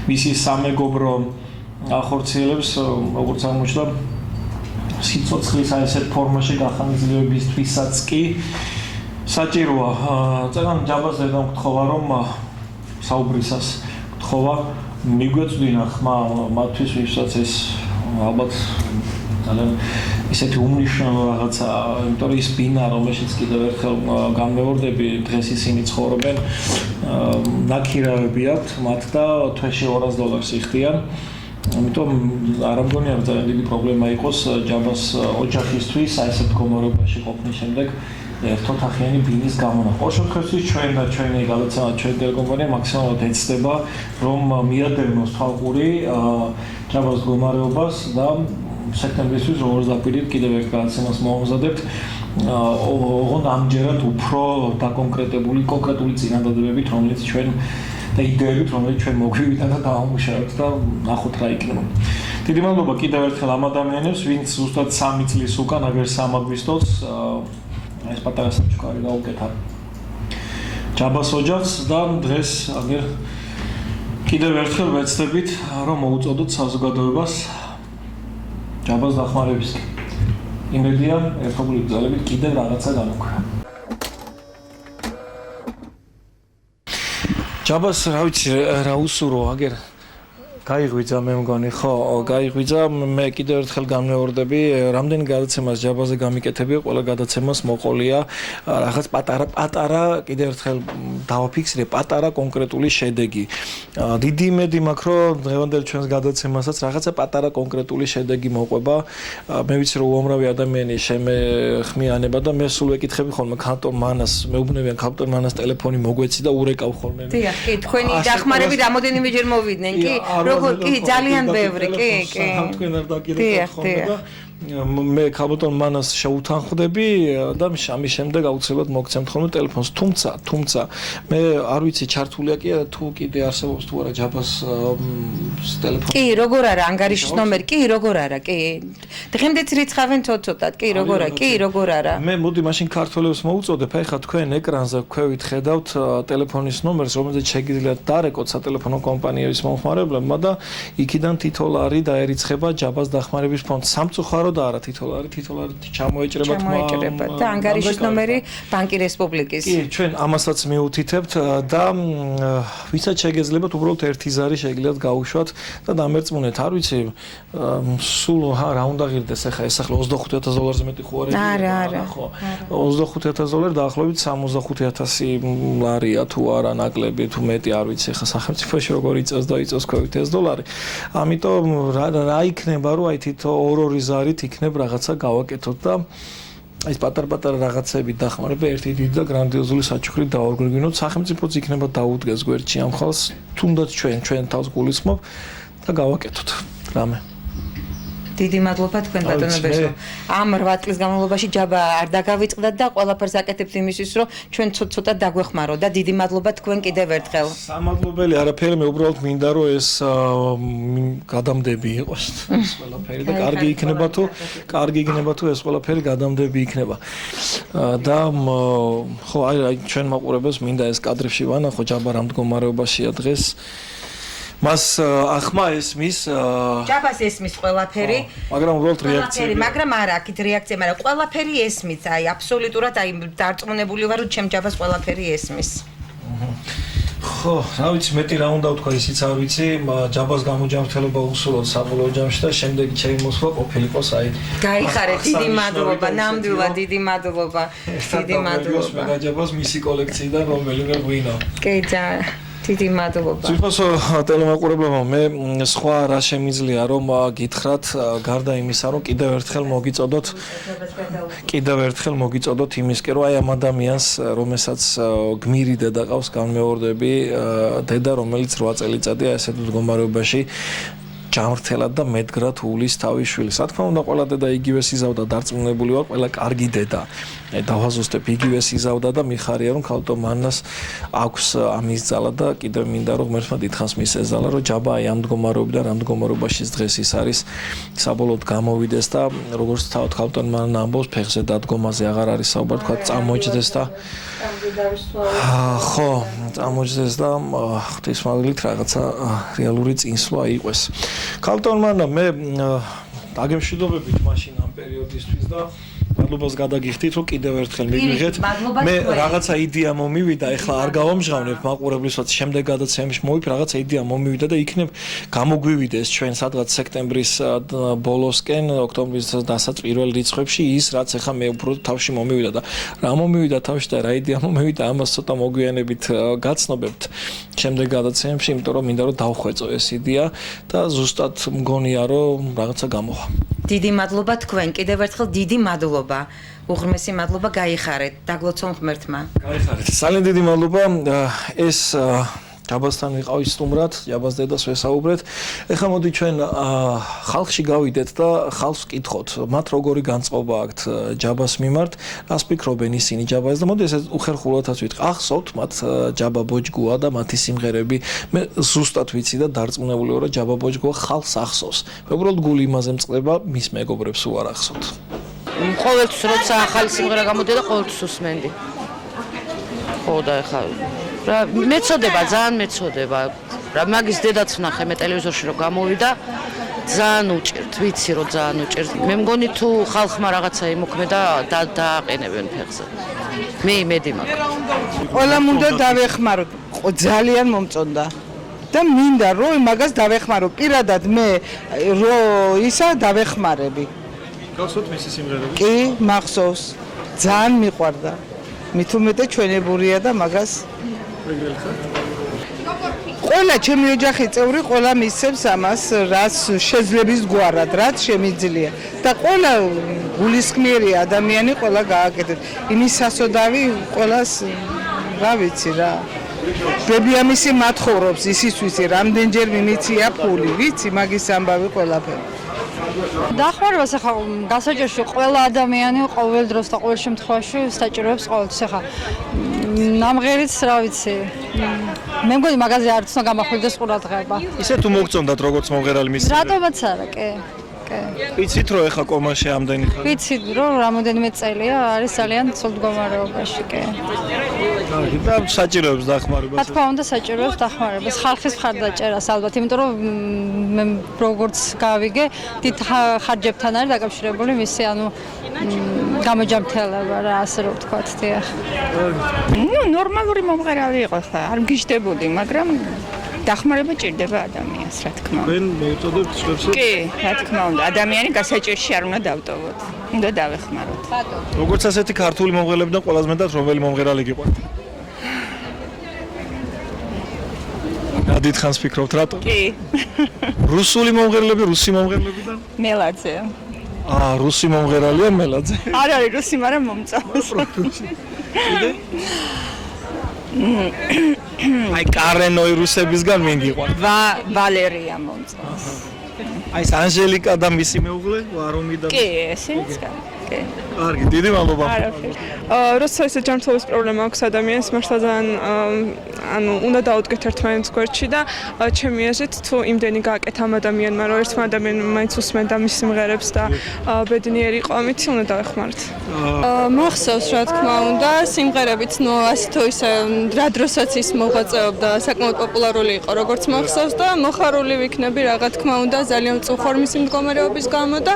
მისი სამეგობრო ახორციელებს, როგორც აღმოჩნდა, სიცოცხლის აი ესეთ ფორმაში გახანგრძლივებისთვისაც კი საჭიროა. წერან ჯაბას დედამ გთხოვა რომ საუბრისას გთხოვა მიგვეწვდინა ხმა მათთვის, ვისაც ეს ალბათ ძალიან ისეთი უმნიშვნელო რაღაცა, იმიტომ რომ ის ბინა, რომელშიც კიდევ ერთხელ გამეორდები, დღეს ისინი ცხოვრობენ, ნაქირავები აქვთ მათ და თვეში $200 იხდიან. ამიტომ არ ამგონია რომ ძალიან დიდი პრობლემა იყოს ჯაბას ოჯახისთვის აი ესეთ მდგომარეობაში ყოფნის შემდეგ ერთოთახიანი ბინის გამონა. ყოველ შემთხვევაში ჩვენ და ჩვენი გადაცემა ჩვენი ტელეკომპანია მაქსიმალურად ეცდება რომ მიადევნოს ხალხური ჯაბას მდგომარეობას და სექტემბრისთვის როგორც დაპირით კიდევ ერთ გადაცემას მოვამზადებთ. ოღონდ ამჯერად უფრო დაკონკრეტებული კონკრეტული წინადადებებით, რომელიც ჩვენ და იდეებით, რომელიც ჩვენ მოგვივიდა და დავამუშავებთ და ნახოთ რა იქნება. დიდი მადლობა კიდევ ერთხელ ამ ადამიანებს, ვინც ზუსტად 3 წლის უკან, აგერ 3 აგვისტოს ეს პატარა საჩუქარი გაუკეთა ჯაბას ოჯახს და დღეს აგერ კიდევ ერთხელ ვეცდებით, რომ მოუწოდოთ საზოგადოებას ჯაბას დახმარებისკენ. იმედია, ერთობლივ ძალებით კიდევ რაღაცა გამოგვქრა. ჯაბას რა ვიცი რა უსურო აგერ გაიღვიძა მე მგონი ხო გაიღვიძა მე კიდევ ერთხელ გამეორდები რამდენი გადაცემას ჯაბაზე გამიკეთები ყველა გადაცემას მოყოლია რაღაც პატარა კიდევ ერთხელ დავაფიქსირე პატარა კონკრეტული შედეგი დიდი იმედი მაქვს რომ დღევანდელ ჩვენს გადაცემასაც რაღაცა პატარა კონკრეტული შედეგი მოყვება მე ვიცი რომ უამრავი ადამიანი შემეხმიანება და მე სულ ვეკითხები ხოლმე ქალბატონ მანას მეუბნებიან ქალბატონ მანას ტელეფონი მოგვეცი და ურეკავ ხოლმე დიახ კი თქვენი დახმარებით რამოდენიმეჯერ მოვიდნენ კი როგორ კი ძალიან ბევრი კი თქვენ არ დაგირეკავთ ხოლმე და მე ქალბატონ მანას შეუთანხმდები და ამის შემდეგ აუცილებლად მოგცემთ ხოლმე ტელეფონს თუმცა მე არ ვიცი ჩართულია კი თუ კიდე არსებობს თუ არა ჯაბას ტელეფონი კი როგორ არა ანგარიშის ნომერი კი როგორ არა კი დღემდეც რიცხავენ ცოტ-ცოტად კი როგორ არა მე მოდი მაშინ ქართველებს მოუწოდებ ეხლა თქვენ ეკრანზე ქვევით ხედავთ ტელეფონის ნომერს რომელზეც შეგიძლიათ დარეკოთ სატელეფონო კომპანიების მომხმარებლებმა და იქიდან $10 დაერიცხება ჯაბას დახმარების ფონდს სამწუხარო და არა $10 ჩამოეჭრება და ანგარიშის ნომერი ბანკი რესპუბლიკის კი ჩვენ ამასაც მიუთითებთ და ვისაც შეგეძლებათ უბრალოდ ერთი ზარი შეგიძლიათ გაუშვათ და დამერწმუნეთ არ ვიცი სულ რა უნდა ღირდეს ახლა ეს ახლა $25,000-ზე მეტი ხო არა ხო $25,000 დაახლოებით $60,000 თუ არა ნაკლები თუ მეტი არ ვიცი ახლა სახელმწიფოში როგორ იწევს და იწევს ქვევით ეს $. ამიტომ რა იქნება რომ აი თითო 2 ზარით იქნებ რაღაცა გავაკეთოთ და ეს პატარ-პატარა რაღაცები დახმარება ერთი დიდი და გრანდიოზული საჩუქრით დაორგრინოთ სახელმწიფოც იქნება დაუდგეს გვერდში ამ ხალხს თუნდაც ჩვენ თავს გულისხმობ და გავაკეთოთ რამე დიდი მადლობა თქვენ ბატონებო. ამ 8 წლის განმავლობაში ჯაბა არ დაგავიწყდათ და ყველაფერს აკეთებთ იმისთვის, რომ ჩვენ ცოტა დაგვეხმაროთ და დიდი მადლობა თქვენ კიდევ ერთხელ. სამადლობელი არაფერი, მე უბრალოდ მინდა რომ ეს გადამდები იყოს ეს ყველაფერი და კარგი იქნება თუ ეს ყველაფერი გადამდები იქნება. და ხო აი ჩვენ მაყურებელს მინდა ეს კადრებში ვანახო ჯაბა რა მდგომარეობაშია დღეს. მას ახმა ესმის ჯაბას ესმის ყველაფერი მაგრამ უბრალოდ რეაქცია მაგრამ არა აქეთ რეაქცია მაგრამ ყველაფერი ესმის აი აბსოლუტურად აი დარწმუნებული ვარ რომ ჩემ ჯაბას ყველაფერი ესმის ხო რა ვიცი მეტი რა უნდა ვთქვა ისიც არ ვიცი ჯაბას გამოჯანმრთელობა უსულოდ საბოლოო ჯამში და შემდეგ შეიმოსვა ყოფილიყოს აი გაიხარეთ დიდი მადლობა ნამდვილად დიდი მადლობა მე გაჯაბას მისი კოლექციიდან რომელიმე ღვინო კი დიდი მადლობა. ძვირფასო ტელემაყურებლებო, მე სხვა რა შემიძლია რომ გითხრათ, გარდა იმისა, რომ კიდევ ერთხელ მოგიწოდოთ იმისკენ, რომ აი ამ ადამიანს, რომელსაც გმირი დედა ყავს, განმეორდები, დედა, რომელიც 8 წელიწადია ესეთ მდგომარეობაში ჯანმრთელად და მედგრად უვლის თავის შვილს. რა თქმა უნდა, ყველა დედა იგივე სიზავდა დარწმუნებული ვარ, ყველა კარგი დედა. დავაზუსტებ იგივე სიზავდა და მიხარია რომ ქალბატონ მანას აქვს ამის ძალა და კიდევ მინდა რომ ღმერთმა დიდხანს მის ეძალა რომ ჯაბა აი ამ მდგომარეობიდან რა მდგომარეობაში დღეს ის არის საბოლოოდ გამოვიდეს და როგორც თავად ქალბატონ მან ამბობს ფეხზე დადგომაზე აღარ არის საუბარი თქვა წამოიჭდეს და ხო წამოიჭდეს და ღვთისმადლით რაღაცა რეალური წინსვლა იყოს ქალბატონ მან მე დაგემშვიდობებით მაშინ ამ პერიოდისთვის და მადლობას გადაგიხდით რომ კიდევ ერთხელ მიგვიღეთ მე რაღაცა იდეა მომივიდა ეხლა არ გავამჟღავნებ მაყურებლისවත් შემდეგ გადაცემებში მოვიფ რაღაცა იდეა მომივიდა და იქნებ გამოგვივიდეს ჩვენ სადღაც სექტემბრის ბოლოსკენ ოქტომბრის დასაწყირველ რიცხვებში ის რაც ეხლა მე უფრო თავში მომივიდა და რა მომივიდა თავში და რა იდეა მომივიდა ამას ცოტა მოგვიანებით გაცნობებთ შემდეგ გადაცემებში იმიტომ რომ მინდა რომ დავხვეწო ეს იდეა და ზუსტად მგონია რომ რაღაცა გამოვა დიდი მადლობა თქვენ კიდევ ერთხელ დიდი მადლობა უღრმესი მადლობა გაიხარეთ დაგლოცონ ღმერთმა გაიხარეთ ძალიან დიდი მადლობა ეს ჯაბასთან ვიყავით სტუმრად ჯაბას დედას ვესაუბრეთ ეხლა მოდი ჩვენ ხალხში გავიდეთ და ხალხს ვკითხოთ მათ როგორი განწყობა აქვთ ჯაბას მიმართ რას ფიქრობენ ისინი ჯაბას და მოდი ესე უხერხულადაც ვიტყვი ახსოვთ მათ ჯაბა ბოჯგუა და მათი სიმღერები მე ზუსტად ვიცი და დარწმუნებული ვარ რომ ჯაბა ბოჯგუა ხალხს ახსოვს მე უბრალოდ გული იმაზე მწყდება მის მეგობრებს უარ ახსოვთ ყოველთვის როცა ახალი სიმღერა გამოდიოდა ყოველთვის უსმენდი ხო და ეხლა რა მეწოდება ძალიან მეწოდება რა მაგის დედაც ვნახე მე ტელევიზორში რომ გამოვიდა ძალიან უჭირთ ვიცი რომ ძალიან უჭირთ მე მგონი თუ ხალხმა რაღაცა იმოქმედა დააყენებენ ფეხზე მე იმედი მაქვს ყველა უნდა დავეხმაროთ ძალიან მომწონდა და მინდა რომ მაგას დავეხმარო პირადად მე რო ისა დავეხმარები გახსოვთ მისი სიმღერები კი მახსოვს ძალიან მიყვარდა მით უმეტე ჩვენებურია და მაგას ყველა ჩემი ოჯახის წევრი ყველა მისცემს ამას რაც შეძლების გვარად რაც შემიძლია და ყველა გულისხმიერი ადამიანი ყველა გააკეთებს იმის სასოდავი ყველას რა ვიცი რა ბებიამისი მათხოვრობს ისისთვის რამდენჯერ მიმიცია ფული ვიცი მაგის ამბავი ყველაფერი დახმარებას ახლა გასაჭირში ყველა ადამიანი ყოველ დროს და ყოველ შემთხვევაში საჭიროებს ყოველთვის ახლა ნამღერიც რა ვიცი მე მგონი მაგაზე არ უნდა გამახვილდეს ყურადღება ისე თუ მოგწონდათ როგორც მომღერალი მის რატომაც არა კი ვიცით რომ ეხა კომაში ამდენი ხარ ვიცი რომ რამოდენიმე წელია არის ძალიან ცუდ მდგომარეობაში კი და საჭიროებს დახმარებას რა თქმა უნდა საჭიროებს დახმარებას ხალხის მხარდაჭერას ალბათ იმიტომ რომ მე როგორც გავიგე დიდ ხარჯებთან არის დაკავშირებული მისი ანუ გამოჯამრთელება რა ასე რომ ვთქვათ დიახ ნუ ნორმალური მომღერალი იყო ხა არ მგიჟდებოდი მაგრამ დახმარება ჭირდება ადამიანს რა თქმა უნდა ვენ მოუწოდებთ შვებს კი რა თქმა უნდა ადამიანი გასაჭირში არ უნდა დავტოვოთ უნდა დავეხმაროთ როგორც ასეთი ქართული მომღერლებიდან ყველაზე მეტად რომელი მომღერალი გიყვართ დიდხანს ფიქრობთ რატო კი რუსული მომღერლები რუსი მომღერლებიდან მელაძე რუსი მომღერალია მელაძე არ არის რუსი მაგრამ მომწონს აი კარენოი რუსებისგან მინ გიყვართ ვალერია მომწონს აი ანჟელიკა და მისი მეუღლე ვარომი და კი ესეც კი კარგი დიდი მადლობა როცა ესე ჯანმრთელობის პრობლემა აქვს ადამიანს მართლა ძალიან ანუ უნდა დაუდგეთ ერთმანეთს გვერდში და ჩემი აზრით თუ იმდენი გააკეთა ამ ადამიანმა რომ ერთმა ადამიანმა მაინც უსმენდა მის სიმღერებს და ბედნიერი იყო ამით უნდა დავეხმაროთ მახსოვს რა თქმა უნდა სიმღერებით ნუ ასე თუ ისე რა დროსაც ის მოღვაწეობდა საკმაოდ პოპულარული იყო როგორც მახსოვს და მოხარული ვიქნები რა თქმა უნდა ძალიან მწუხარ მისი მდგომარეობის გამო და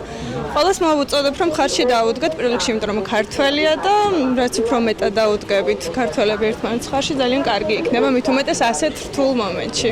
ყველას მოვუწოდებ რომ ხარში დაუდგეთ პირველ რიგში იმიტომ რომ ქართველია და რაც უფრო მეტად დაუდგებით ქართველები ერთმანეთს ხარში ძალიან კარგი იქნება მით უმეტეს ასეთ რთულ მომენტში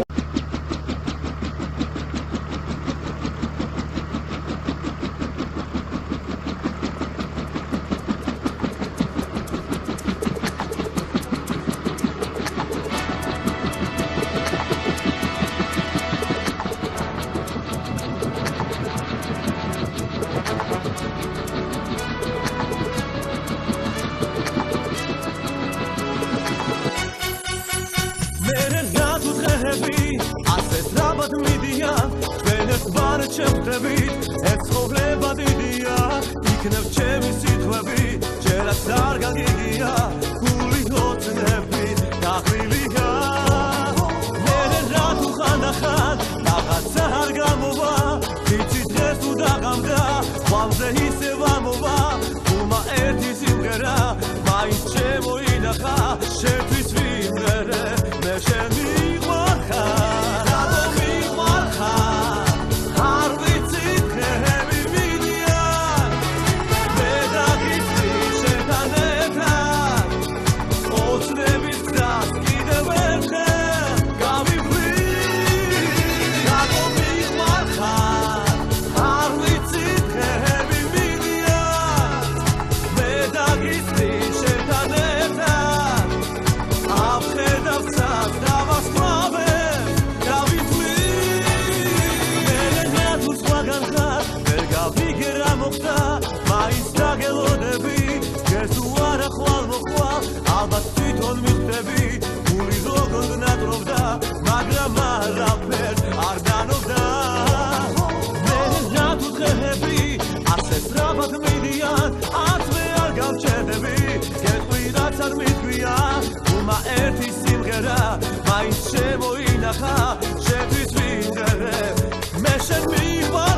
ერთი სიმღერა მაინც შემოინახა შეთვის ვინდერე მე შენ მივარ